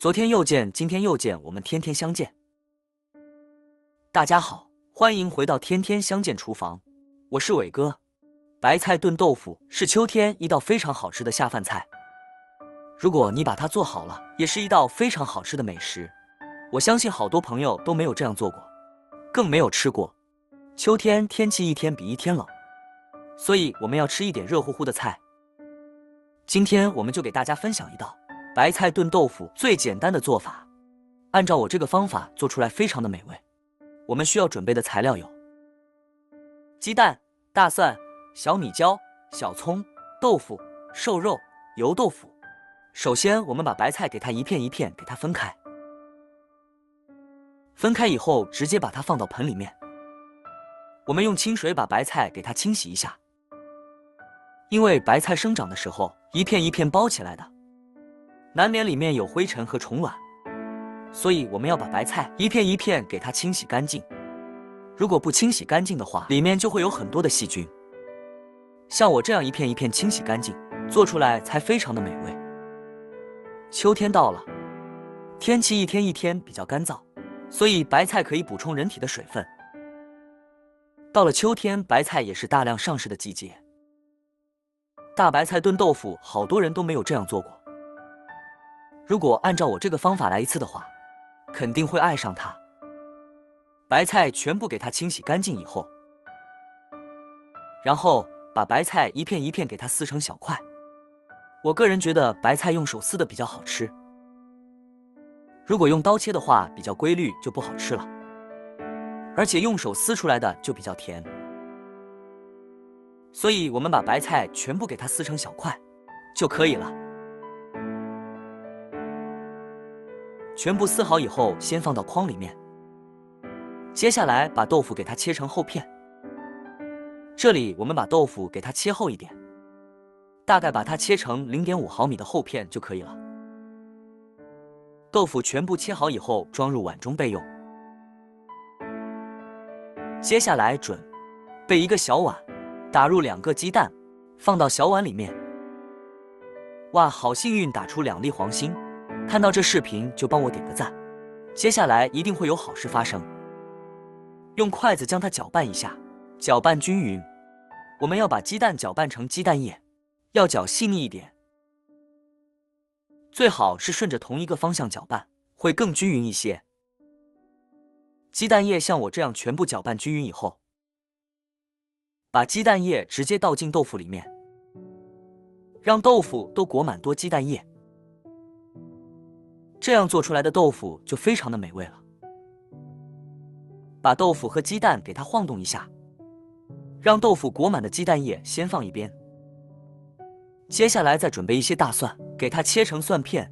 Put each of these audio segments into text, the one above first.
昨天又见，今天又见，我们天天相见。大家好，欢迎回到天天相见厨房，我是伟哥。白菜炖豆腐是秋天一道非常好吃的下饭菜，如果你把它做好了，也是一道非常好吃的美食。我相信好多朋友都没有这样做过，更没有吃过。秋天天气一天比一天冷，所以我们要吃一点热乎乎的菜。今天我们就给大家分享一道白菜炖豆腐最简单的做法，按照我这个方法做出来非常的美味。我们需要准备的材料有鸡蛋、大蒜、小米椒、小葱、豆腐、瘦肉、油豆腐。首先我们把白菜给它一片一片给它分开，分开以后直接把它放到盆里面，我们用清水把白菜给它清洗一下，因为白菜生长的时候一片一片包起来的，难免里面有灰尘和虫卵，所以我们要把白菜一片一片给它清洗干净。如果不清洗干净的话，里面就会有很多的细菌。像我这样一片一片清洗干净，做出来才非常的美味。秋天到了，天气一天一天比较干燥，所以白菜可以补充人体的水分。到了秋天，白菜也是大量上市的季节。大白菜炖豆腐，好多人都没有这样做过。如果按照我这个方法来一次的话，肯定会爱上它。白菜全部给它清洗干净以后，然后把白菜一片一片给它撕成小块。我个人觉得白菜用手撕的比较好吃，如果用刀切的话比较规律就不好吃了，而且用手撕出来的就比较甜。所以我们把白菜全部给它撕成小块就可以了。全部撕好以后先放到筐里面，接下来把豆腐给它切成厚片。这里我们把豆腐给它切厚一点，大概把它切成 0.5 毫米的厚片就可以了。豆腐全部切好以后装入碗中备用。接下来准备一个小碗，打入2个鸡蛋，放到小碗里面。哇，好幸运打出2粒黄心，看到这视频就帮我点个赞，接下来一定会有好事发生。用筷子将它搅拌一下，搅拌均匀。我们要把鸡蛋搅拌成鸡蛋液，要搅细腻一点，最好是顺着同一个方向搅拌，会更均匀一些。鸡蛋液像我这样全部搅拌均匀以后，把鸡蛋液直接倒进豆腐里面，让豆腐都裹满多鸡蛋液，这样做出来的豆腐就非常的美味了。把豆腐和鸡蛋给它晃动一下，让豆腐裹满的鸡蛋液先放一边。接下来再准备一些大蒜，给它切成蒜片。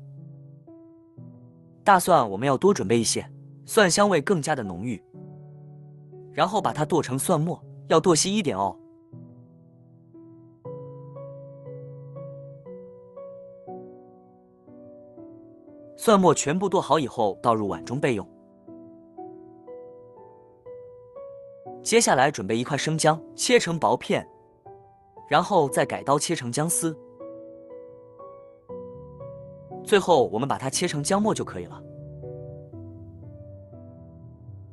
大蒜我们要多准备一些，蒜香味更加的浓郁。然后把它剁成蒜末，要剁细一点哦。蒜末全部剁好以后倒入碗中备用。接下来准备一块生姜，切成薄片，然后再改刀切成姜丝。最后我们把它切成姜末就可以了。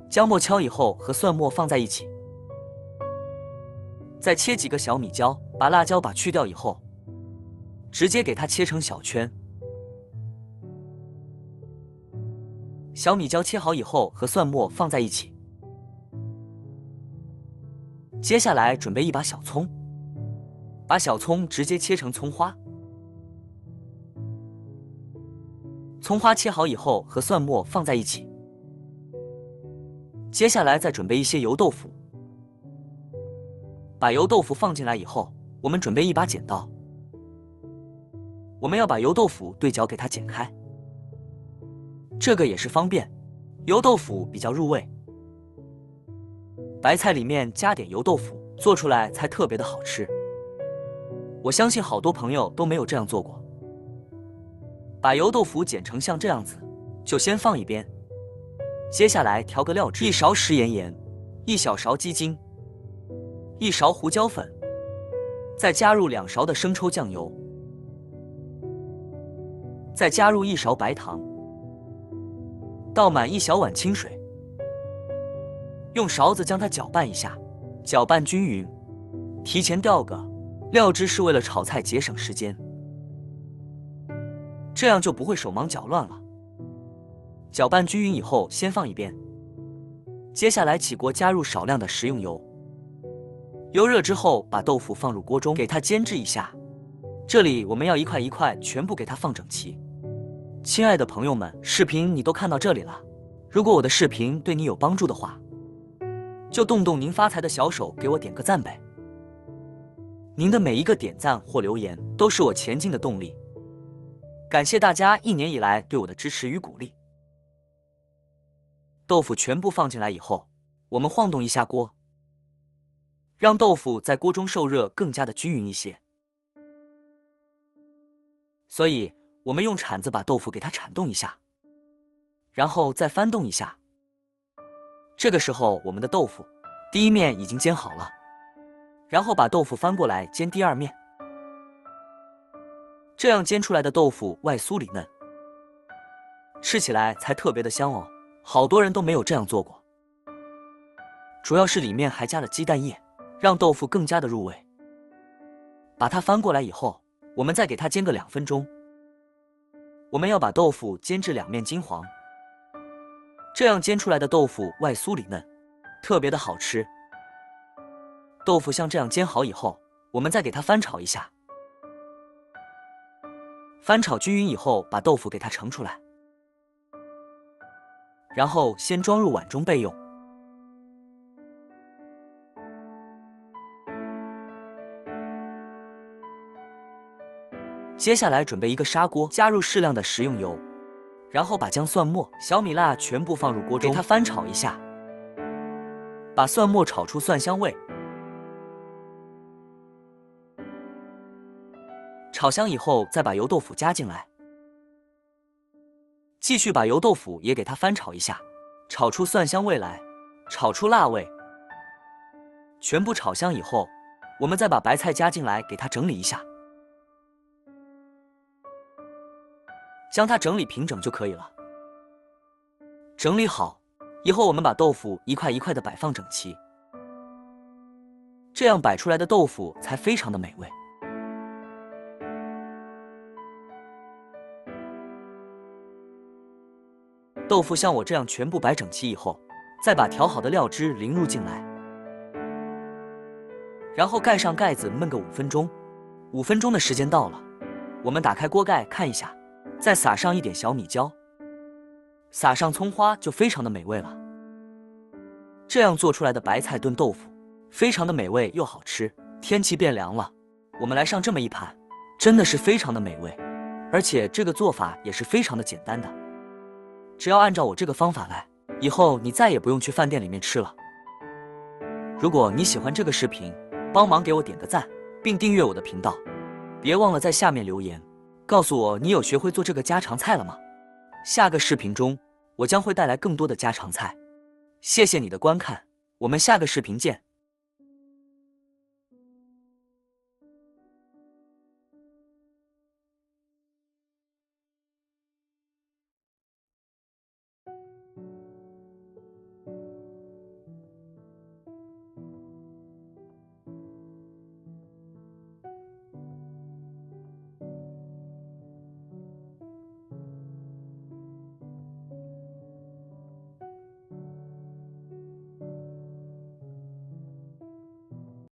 姜末敲以后和蒜末放在一起，再切几个小米椒，把辣椒把去掉以后，直接给它切成小圈。小米椒切好以后和蒜末放在一起。接下来准备一把小葱，把小葱直接切成葱花。葱花切好以后和蒜末放在一起。接下来再准备一些油豆腐，把油豆腐放进来以后，我们准备一把剪刀，我们要把油豆腐对角给它剪开，这个也是方便，油豆腐比较入味。白菜里面加点油豆腐，做出来才特别的好吃。我相信好多朋友都没有这样做过。把油豆腐剪成像这样子，就先放一边。接下来调个料汁，1勺食盐，1小勺鸡精，1勺胡椒粉，再加入2勺的生抽酱油，再加入1勺白糖，倒满1小碗清水，用勺子将它搅拌一下，搅拌均匀。提前调个料汁是为了炒菜节省时间，这样就不会手忙脚乱了。搅拌均匀以后，先放一边。接下来起锅加入少量的食用油，油热之后，把豆腐放入锅中，给它煎制一下。这里我们要一块一块全部给它放整齐。亲爱的朋友们，视频你都看到这里了，如果我的视频对你有帮助的话，就动动您发财的小手，给我点个赞呗。您的每一个点赞或留言都是我前进的动力，感谢大家1年以来对我的支持与鼓励。豆腐全部放进来以后，我们晃动一下锅，让豆腐在锅中受热更加的均匀一些。所以我们用铲子把豆腐给它铲动一下，然后再翻动一下。这个时候我们的豆腐第一面已经煎好了，然后把豆腐翻过来煎第二面，这样煎出来的豆腐外酥里嫩，吃起来才特别的香哦。好多人都没有这样做过，主要是里面还加了鸡蛋液，让豆腐更加的入味。把它翻过来以后，我们再给它煎个2分钟。我们要把豆腐煎至两面金黄，这样煎出来的豆腐外酥里嫩，特别的好吃。豆腐像这样煎好以后，我们再给它翻炒一下。翻炒均匀以后，把豆腐给它盛出来，然后先装入碗中备用。接下来准备一个砂锅，加入适量的食用油，然后把姜、蒜末、小米辣全部放入锅中，给它翻炒一下，把蒜末炒出蒜香味。炒香以后，再把油豆腐加进来，继续把油豆腐也给它翻炒一下，炒出蒜香味来，炒出辣味。全部炒香以后，我们再把白菜加进来，给它整理一下，将它整理平整就可以了。整理好以后，我们把豆腐一块一块的摆放整齐，这样摆出来的豆腐才非常的美味。豆腐像我这样全部摆整齐以后，再把调好的料汁淋入进来，然后盖上盖子焖个5分钟。5分钟的时间到了，我们打开锅盖看一下，再撒上一点小米椒，撒上葱花，就非常的美味了。这样做出来的白菜炖豆腐非常的美味又好吃。天气变凉了，我们来上这么一盘，真的是非常的美味，而且这个做法也是非常的简单的。只要按照我这个方法来，以后你再也不用去饭店里面吃了。如果你喜欢这个视频，帮忙给我点个赞，并订阅我的频道。别忘了在下面留言，告诉我你有学会做这个家常菜了吗？下个视频中，我将会带来更多的家常菜。谢谢你的观看，我们下个视频见。